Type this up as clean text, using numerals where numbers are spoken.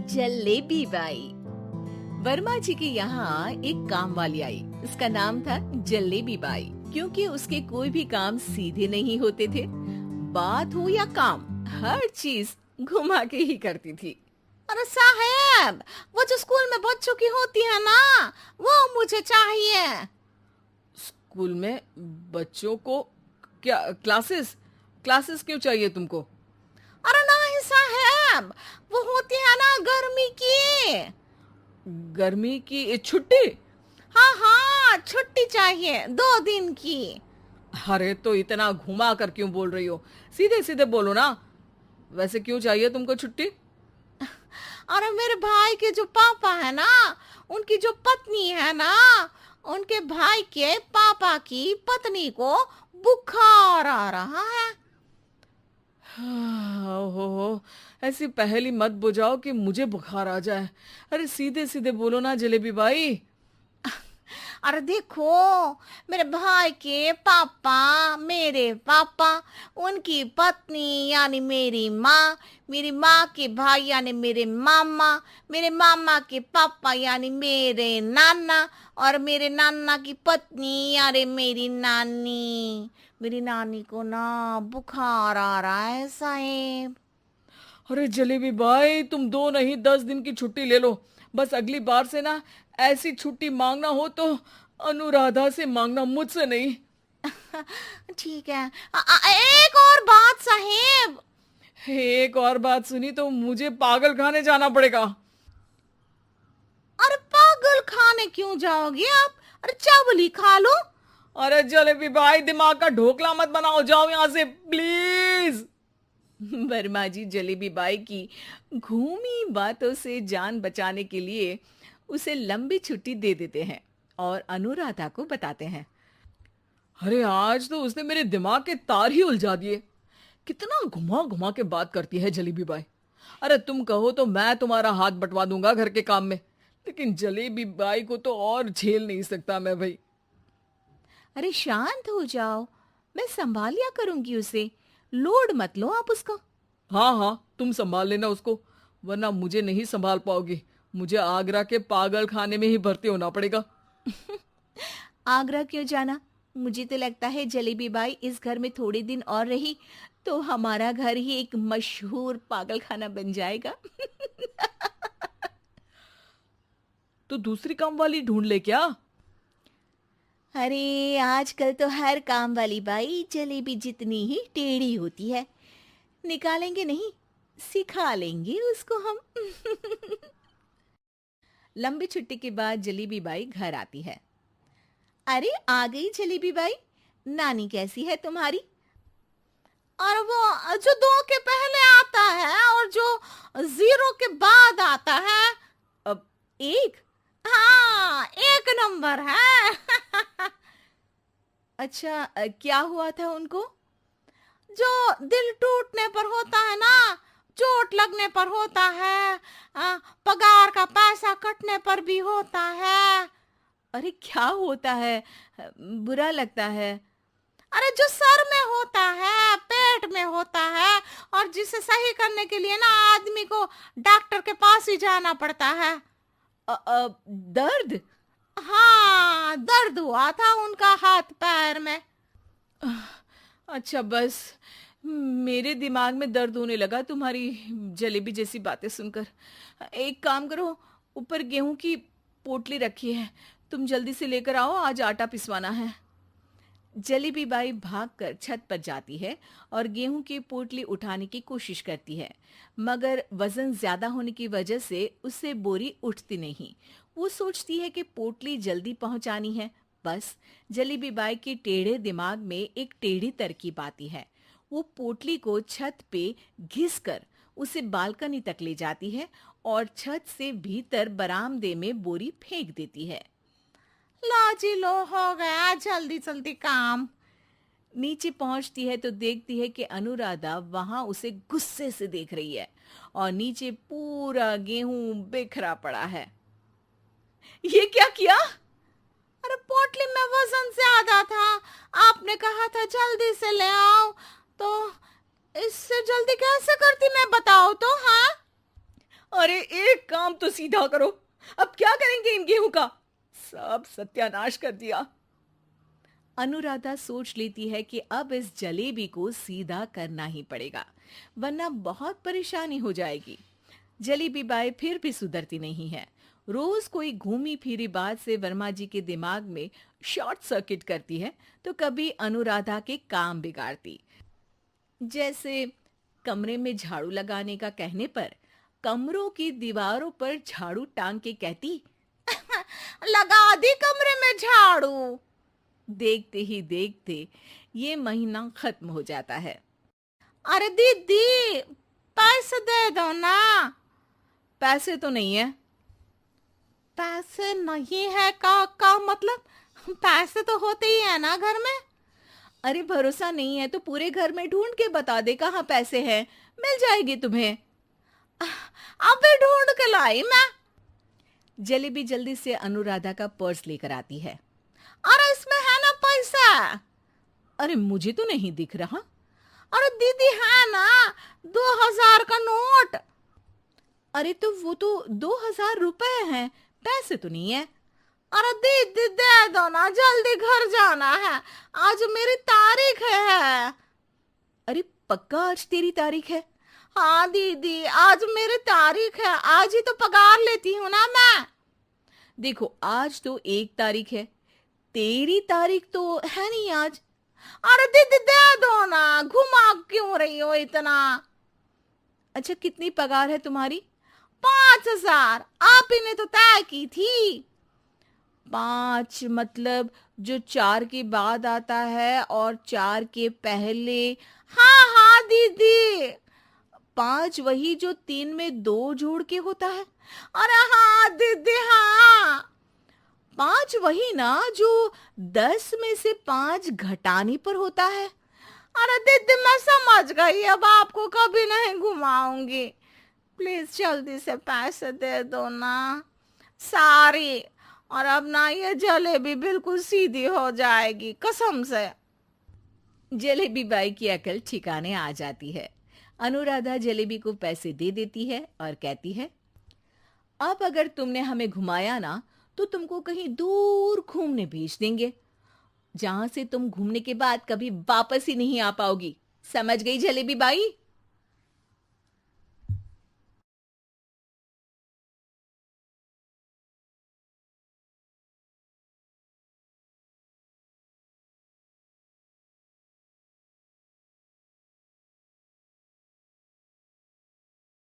Jalebi by. Verma जी के यहाँ एक काम वाली आई। उसका नाम था जलेबी बाई, क्योंकि उसके कोई भी काम सीधे नहीं होते थे। बात हो या काम, हर चीज घुमा के ही करती थी। अरे साहब, वो जो स्कूल में बच्चों की होती है ना, वो मुझे चाहिए। स्कूल में बच्चों को क्या क्लासेस क्लासेस क्यों चाहिए तुमको? अरे नहीं साहब, वो होती है ना गर्मी की। गर्मी की छुट्टी? हाँ हाँ, छुट्टी चाहिए 2 दिन की। अरे तो इतना घुमा कर क्यों बोल रही हो? सीधे सीधे बोलो ना। वैसे क्यों चाहिए तुमको छुट्टी? अरे मेरे भाई के जो पापा है ना, उनकी जो पत्नी है ना, उनके भाई के पापा की पत्नी को बुखार आ रहा है। ओहो, ऐसी पहेली मत बुझाओ कि मुझे बुखार आ जाए। अरे सीधे सीधे बोलो ना जलेबी बाई। अरे देखो, मेरे भाई के पापा, मेरे पापा, उनकी पत्नी यानी मेरी माँ के भाई यानी मेरे मामा के पापा यानी मेरे नाना, और मेरे नाना की पत्नी यानी मेरी नानी को ना बुखार आ रहा है साहेब। अरे जलेबी भाई, तुम 2 नहीं 10 दिन की छुट्टी ले लो। बस अगली बार से ना ऐसी छुट्टी मांगना हो तो अनुराधा से मांगना, मुझसे नहीं। ठीक है। एक और बात साहेब। एक और बात सुनी तो मुझे पागल खाने जाना पड़ेगा। अरे पागल खाने क्यों जाओगे आप? अरे चावल ही खा लो। अरे जलेबी भाई, दिमाग का ढोकला मत बनाओ, जाओ यहाँ से प्लीज। वर्मा जी जलेबी बाई की घूमी बातों से जान बचाने के लिए उसे लंबी छुट्टी दे देते हैं और अनुराधा को बताते हैं। अरे आज तो उसने मेरे दिमाग के तार ही उलझा दिए। कितना घुमा घुमा के बात करती है जलेबी बाई। अरे तुम कहो तो मैं तुम्हारा हाथ बंटवा दूंगा घर के काम में, लेकिन जलेबी बाई को तो और झेल नहीं सकता मैं भाई। अरे शांत हो जाओ, मैं संभाल लिया करूंगी उसे। लोड मत लो आप उसका। हाँ हाँ, तुम संभाल लेना उसको, वरना मुझे नहीं संभाल पाओगी। मुझे आगरा के पागल खाने में ही भर्ती होना पड़ेगा। आगरा क्यों जाना? मुझे तो लगता है जलेबी बाई इस घर में थोड़े दिन और रही तो हमारा घर ही एक मशहूर पागल खाना बन जाएगा। तो दूसरी काम वाली ढूंढ ले क्या? अरे आजकल तो हर काम वाली बाई जलेबी जितनी ही टेढ़ी होती है। निकालेंगे नहीं, सिखा लेंगे उसको हम। लंबी छुट्टी के बाद जलेबी बाई घर आती है। अरे आ गई जलेबी बाई, नानी कैसी है तुम्हारी? और वो जो 2 के पहले आता है और जो 0 के बाद आता है। अब एक। हाँ, 1 नंबर है। अच्छा, क्या हुआ था उनको? जो दिल टूटने पर होता है ना, चोट लगने पर होता है, पगार का पैसा कटने पर भी होता है। अरे क्या होता है? बुरा लगता है। अरे जो सर में होता है, पेट में होता है, और जिसे सही करने के लिए ना आदमी को डॉक्टर के पास ही जाना पड़ता है। दर्द? हाँ, दर्द हुआ था उनका हाथ पैर में। अच्छा बस, मेरे दिमाग में दर्द होने लगा तुम्हारी जलेबी जैसी बातें सुनकर। एक काम करो, ऊपर गेहूं की पोटली रखी है, तुम जल्दी से लेकर आओ, आज आटा पिसवाना है। जलेबी बाई भागकर छत पर जाती है और गेहूं की पोटली उठाने की कोशिश करती है, मगर वजन ज्यादा होने की वजह से उससे बोरी उठती नहीं। वो सोचती है कि पोटली जल्दी पहुंचानी है। बस जलेबी बाई के टेढ़े दिमाग में एक टेढ़ी तरकीब आती है। वो पोटली को छत पे घिस कर उसे बालकनी तक ले जाती है और छत से भीतर बरामदे में बोरी फेंक देती है। लो जी लो, हो गया जल्दी जल्दी काम। नीचे पहुंचती है तो देखती है कि अनुराधा वहां उसे गुस्से से देख रही है और नीचे पूरा गेहूं बिखरा पड़ा है। ये क्या किया? अरे पोटली में वजन ज्यादा था, आपने कहा था जल्दी से ले आओ, तो इससे जल्दी कैसे करती मैं बताओ तो। हाँ, अरे एक काम तो सीधा करो। अब क्या करेंगे इन गेहूं का? सब सत्यानाश कर दिया। अनुराधा सोच लेती है कि अब इस जलेबी को सीधा करना ही पड़ेगा, वरना बहुत परेशानी हो जाएगी। जलेबी बाई फिर भी सुधरती नहीं है। रोज कोई घूमी फिरी बात से वर्मा जी के दिमाग में शॉर्ट सर्किट करती है, तो कभी अनुराधा के काम बिगाड़ती। जैसे कमरे में झाड़ू लगाने का कहने पर कमरों की दीवारों पर झाड़ू टांग के कहती, लगा दी कमरे में झाड़ू। देखते ही देखते ये महीना खत्म हो जाता है। अरे दीदी, पैसे दे दो ना। पैसे तो नहीं है। पैसे नहीं है का मतलब? पैसे तो होते ही है ना घर में। अरे भरोसा नहीं है तो पूरे घर में ढूंढ के बता दे कहाँ पैसे हैं, मिल जाएगी तुम्हें। अबे ढूंढ के लाई मैं। जलेबी जल्दी से अनुराधा का पर्स लेकर आती है। अरे इसमें है ना पैसा। अरे मुझे तो नहीं दिख रहा। अरे दीदी है ना, 2000 का नोट। अरे तो वो तो 2000 रुपए हैं, पैसे तो नहीं है। अरे दीदी दे दो ना, जल्दी घर जाना है, आज मेरी तारीख है। अरे पक्का आज तेरी तारीख है? हाँ दीदी, आज मेरी तारीख है, आज ही तो पगार लेती हूँ ना मैं। देखो आज तो 1 तारीख है, तेरी तारीख तो है नहीं आज। अरे दीदी दे दो ना, घुमा क्यों रही हो इतना? अच्छा कितनी पगार है तुम्हारी? 5000, आप ही ने तो तय की थी। 5 मतलब जो 4 के बाद आता है और 4 के पहले। हाँ हाँ दीदी। 5 वही जो 3 में 2 जोड़ के होता है। अरे हाँ दीदी हाँ। 5 वही ना जो 10 में से 5 घटाने पर होता है। अरे दीदी मैं समझ गई, अब आपको कभी नहीं घुमाऊंगी। प्लीज जल्दी से पैसे दे दो ना, सारी। और अब ना ये जलेबी बिल्कुल सीधी हो जाएगी कसम से। जलेबी बाई की अकल ठिकाने आ जाती है। अनुराधा जलेबी को पैसे दे देती है और कहती है, अब अगर तुमने हमें घुमाया ना तो तुमको कहीं दूर घूमने भेज देंगे, जहां से तुम घूमने के बाद कभी वापस ही नहीं आ पाओगी। समझ गई जलेबी बाई?